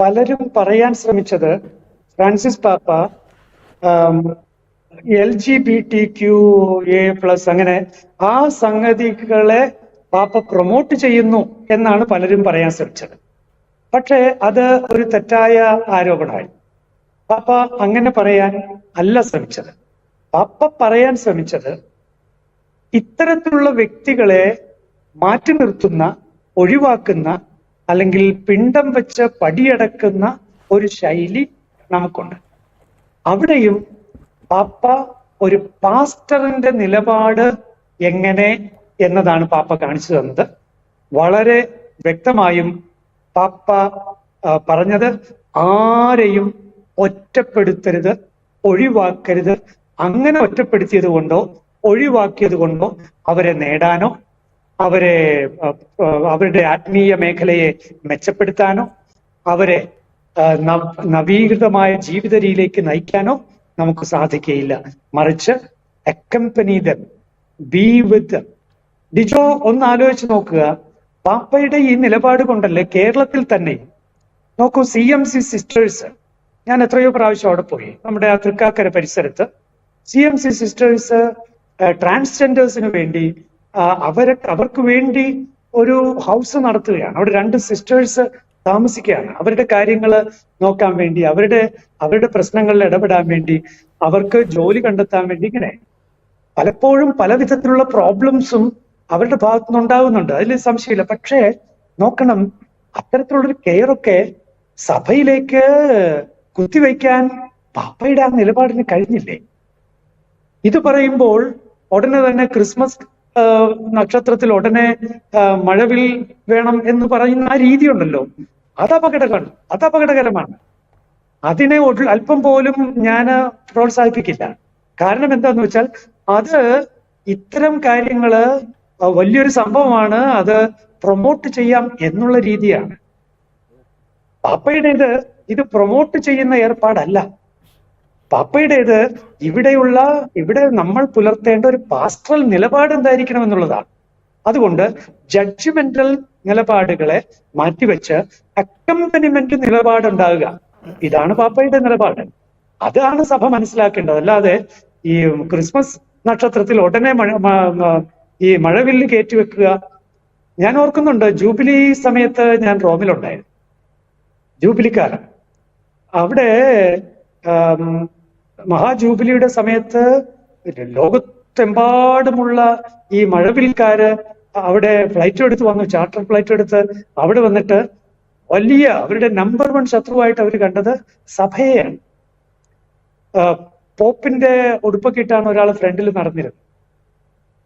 പലരും പറയാൻ ശ്രമിച്ചത് ഫ്രാൻസിസ് പാപ്പ LGBTQA+ അങ്ങനെ ആ സംഗതികളെ പാപ്പ പ്രൊമോട്ട് ചെയ്യുന്നു എന്നാണ് പലരും പറയാൻ ശ്രമിച്ചത്. പക്ഷേ അത് ഒരു തെറ്റായ ആരോപണമായി. പാപ്പ അങ്ങനെ പറയാൻ അല്ല ശ്രമിച്ചത്. പാപ്പ പറയാൻ ശ്രമിച്ചത് ഇത്തരത്തിലുള്ള വ്യക്തികളെ മാറ്റി നിർത്തുന്ന, ഒഴിവാക്കുന്ന, അല്ലെങ്കിൽ പിണ്ടം വെച്ച് പടിയടക്കുന്ന ഒരു ശൈലി നമുക്കുണ്ട്. അവിടെയും പാപ്പ ഒരു പാസ്റ്ററിന്റെ നിലപാട് എങ്ങനെ എന്നതാണ് പാപ്പ കാണിച്ചു തന്നത്. വളരെ വ്യക്തമായും പാപ്പ പറഞ്ഞത് ആരെയും ഒറ്റപ്പെടുത്തരുത്, ഒഴിവാക്കരുത്. അങ്ങനെ ഒറ്റപ്പെടുത്തിയത് കൊണ്ടോ ഒഴിവാക്കിയത് കൊണ്ടോ അവരെ നേടാനോ അവരുടെ ആത്മീയ മേഖലയെ മെച്ചപ്പെടുത്താനോ അവരെ നവീകൃതമായ ജീവിത രീതിയിലേക്ക് നയിക്കാനോ നമുക്ക് സാധിക്കുകയില്ല. മറിച്ച് അക്കംപനി ദം, ബി വിത്ത് ദം. ഡിജോ ഒന്ന് ആലോചിച്ച് നോക്കുക. പാപ്പയുടെ ഈ നിലപാട് കൊണ്ടല്ലേ കേരളത്തിൽ തന്നെ നോക്കൂ, CMC സിസ്റ്റേഴ്സ്, ഞാൻ എത്രയോ പ്രാവശ്യം അവിടെ പോയി, നമ്മുടെ ആ തൃക്കാക്കര പരിസരത്ത് CMC സിസ്റ്റേഴ്സ് ട്രാൻസ്ജെൻഡേഴ്സിന് വേണ്ടി അവർക്ക് വേണ്ടി ഒരു ഹൗസ് നടത്തുകയാണ്. അവിടെ 2 സിസ്റ്റേഴ്സ് താമസിക്കുകയാണ്. അവരുടെ കാര്യങ്ങൾ നോക്കാൻ വേണ്ടി, അവരുടെ പ്രശ്നങ്ങളിൽ ഇടപെടാൻ വേണ്ടി, അവർക്ക് ജോലി കണ്ടെത്താൻ വേണ്ടി, ഇങ്ങനെ പലപ്പോഴും പല വിധത്തിലുള്ള പ്രോബ്ലംസും അവരുടെ ഭാഗത്തുനിന്ന് ഉണ്ടാകുന്നുണ്ട്, അതിൽ സംശയമില്ല. പക്ഷേ നോക്കണം, അത്തരത്തിലുള്ളൊരു കെയറൊക്കെ സഭയിലേക്ക് കുത്തിവയ്ക്കാൻ പാപ്പയുടെ ആ നിലപാടിന് കഴിഞ്ഞില്ലേ? ഇത് പറയുമ്പോൾ ഉടനെ തന്നെ ക്രിസ്മസ് നക്ഷത്രത്തിൽ ഉടനെ മഴവിൽ വേണം എന്ന് പറയുന്ന ആ രീതിയുണ്ടല്ലോ, അത് അപകടകരമാണ്. അതിനെ അല്പം പോലും ഞാൻ പ്രോത്സാഹിപ്പിക്കില്ല. കാരണം എന്താന്ന് വെച്ചാൽ അത് ഇത്തരം കാര്യങ്ങള് വലിയൊരു സംഭവമാണ്, അത് പ്രൊമോട്ട് ചെയ്യാം എന്നുള്ള രീതിയാണ്. പാപ്പയുടേത് ഇത് പ്രൊമോട്ട് ചെയ്യുന്ന ഏർപ്പാടല്ല. പാപ്പയുടേത് ഇവിടെ നമ്മൾ പുലർത്തേണ്ട ഒരു പാസ്റ്ററൽ നിലപാട് എന്തായിരിക്കണം എന്നുള്ളതാണ്. അതുകൊണ്ട് ജഡ്ജ്മെന്റൽ നിലപാടുകളെ മാറ്റിവെച്ച് അക്കംപനിമെന്റ് നിലപാടുണ്ടാകുക, ഇതാണ് പാപ്പയുടെ നിലപാട്. അതാണ് സഭ മനസ്സിലാക്കേണ്ടത്. അല്ലാതെ ഈ ക്രിസ്മസ് നക്ഷത്രത്തിൽ ഉടനെ ഈ മഴവില്ല് കയറ്റിവെക്കുക. ഞാൻ ഓർക്കുന്നുണ്ട്, ജൂബിലി സമയത്ത് ഞാൻ റോമിലുണ്ടായിരുന്നു, ജൂബിലിക്കാലം. അവിടെ മഹാജൂബിലിയുടെ സമയത്ത് ലോകത്തെമ്പാടുമുള്ള ഈ മഴവിൽക്കാര് അവിടെ ഫ്ലൈറ്റ് എടുത്ത് വന്നു, ചാർട്ടർ ഫ്ലൈറ്റ് എടുത്ത് അവിടെ വന്നിട്ട് വലിയ അവരുടെ നമ്പർ 1 ശത്രുവായിട്ട് അവർ കണ്ടത് സഭയെയാണ്. പോപ്പിന്റെ ഉടുപ്പൊക്കെ ഇട്ടാണ് ഒരാൾ ഫ്രണ്ടിൽ നടന്നിരുന്നത്.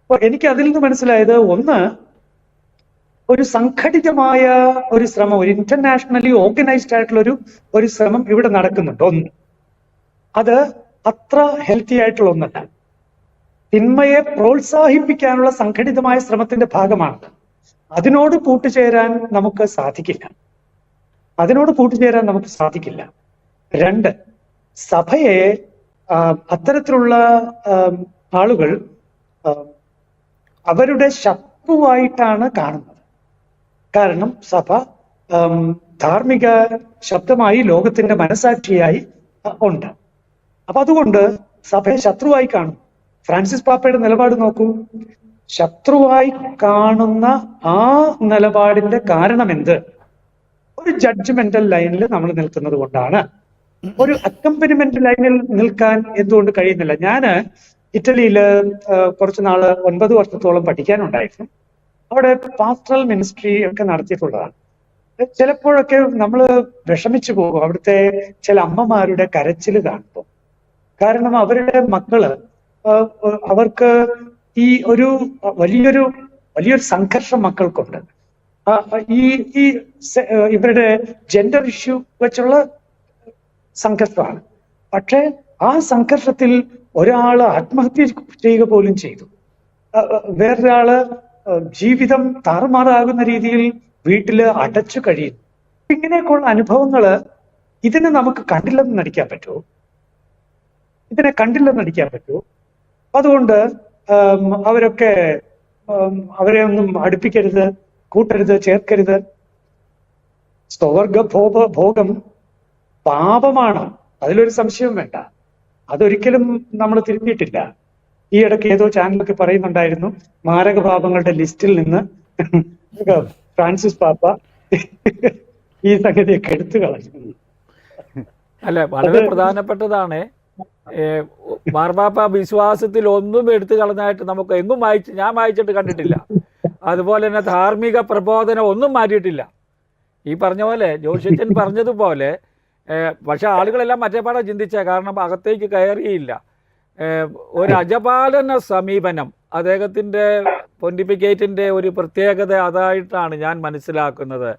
അപ്പൊ എനിക്ക് അതിൽ നിന്ന് മനസ്സിലായത്, ഒന്ന്, ഒരു സംഘടിതമായ ഒരു ശ്രമം, ഒരു ഇന്റർനാഷണലി ഓർഗനൈസ്ഡ് ആയിട്ടുള്ള ഒരു ശ്രമം ഇവിടെ നടക്കുന്നുണ്ട്. ഒന്ന്, അത് അത്ര ഹെൽത്തി ആയിട്ടുള്ള ഒന്നല്ല. തിന്മയെ പ്രോത്സാഹിപ്പിക്കാനുള്ള സംഘടിതമായ ശ്രമത്തിന്റെ ഭാഗമാണ്. അതിനോട് കൂട്ടുചേരാൻ നമുക്ക് സാധിക്കില്ല. 2, സഭയെ അത്തരത്തിലുള്ള ആളുകൾ അവരുടെ ശത്രുവായിട്ടാണ് കാണുന്നത്. കാരണം സഭ ധാർമ്മിക ശബ്ദമായി ലോകത്തിന്റെ മനസാക്ഷിയായി ഉണ്ട്. അപ്പൊ അതുകൊണ്ട് സഭയെ ശത്രുവായി കാണും. ഫ്രാൻസിസ് പാപ്പയുടെ നിലപാട് നോക്കൂ. ശത്രുവായി കാണുന്ന ആ നിലപാടിന്റെ കാരണം എന്ത്? ഒരു ജഡ്ജ്മെന്റൽ ലൈനിൽ നമ്മൾ നിൽക്കുന്നത് കൊണ്ടാണ്. ഒരു അക്കംപനിമെന്റ് ലൈനിൽ നിൽക്കാൻ എന്തുകൊണ്ട് കഴിയുന്നില്ല? ഞാന് ഇറ്റലിയില് കുറച്ചു നാള് 9 വർഷത്തോളം പഠിക്കാനുണ്ടായിരുന്നു. അവിടെ പാസ്റ്ററൽ മിനിസ്ട്രി ഒക്കെ നടത്തിയിട്ടുള്ളതാണ്. ചിലപ്പോഴൊക്കെ നമ്മൾ വിഷമിച്ചു പോകും അവിടുത്തെ ചില അമ്മമാരുടെ കരച്ചില് കാണുമ്പോൾ. കാരണം അവരുടെ മക്കള് അവർക്ക് ഈ വലിയൊരു സംഘർഷം മക്കൾക്കുണ്ട്. ഇവരുടെ ജെൻഡർ ഇഷ്യൂ വെച്ചുള്ള സംഘർഷമാണ്. പക്ഷെ ആ സംഘർഷത്തിൽ ഒരാള് ആത്മഹത്യ ചെയ്യുക പോലും ചെയ്തു. വേറൊരാള് ജീവിതം താറുമാറാകുന്ന രീതിയിൽ വീട്ടില് അടച്ചു കഴിയുന്നു. ഇങ്ങനെയൊക്കെയുള്ള അനുഭവങ്ങള്, ഇതിനെ നമുക്ക് കണ്ടില്ലെന്ന് നടിക്കാൻ പറ്റുമോ? അതുകൊണ്ട് അവരെ ഒന്നും അടുപ്പിക്കരുത്, കൂട്ടരുത്, ചേർക്കരുത്. സ്വവർഗ ഭോഗം പാപമാണ്, അതിലൊരു സംശയവും വേണ്ട. അതൊരിക്കലും നമ്മൾ തിരുത്തിയിട്ടില്ല. ഈ ഇടയ്ക്ക് ഏതോ ചാനലൊക്കെ പറയുന്നുണ്ടായിരുന്നു മാരക പാപങ്ങളുടെ ലിസ്റ്റിൽ നിന്ന് ഫ്രാൻസിസ് പാപ്പ ഈ സംഗതിയൊക്കെ എടുത്തു കളഞ്ഞു. അല്ല, വളരെ പ്രധാനപ്പെട്ടതാണ്. മാർപ്പാപ്പ വിശ്വാസത്തിൽ ഒന്നും എടുത്തു കളഞ്ഞായിട്ട് നമുക്ക് എങ്ങും ഞാൻ വായിച്ചിട്ട് കണ്ടിട്ടില്ല. അതുപോലെ തന്നെ ധാർമ്മിക പ്രബോധനം ഒന്നും മാറ്റിയിട്ടില്ല. ഈ പറഞ്ഞ പോലെ ജോഷിച്ചൻ പറഞ്ഞതുപോലെ. പക്ഷെ ആളുകളെല്ലാം മറ്റേപാടെ ചിന്തിച്ച, കാരണം അകത്തേക്ക് കയറിയില്ല. ഒരു അജപാലന സമീപനം അദ്ദേഹത്തിൻ്റെ പൊന്റിഫിക്കേറ്റിൻ്റെ ഒരു പ്രത്യേകത അതായിട്ടാണ് ഞാൻ മനസ്സിലാക്കുന്നത്.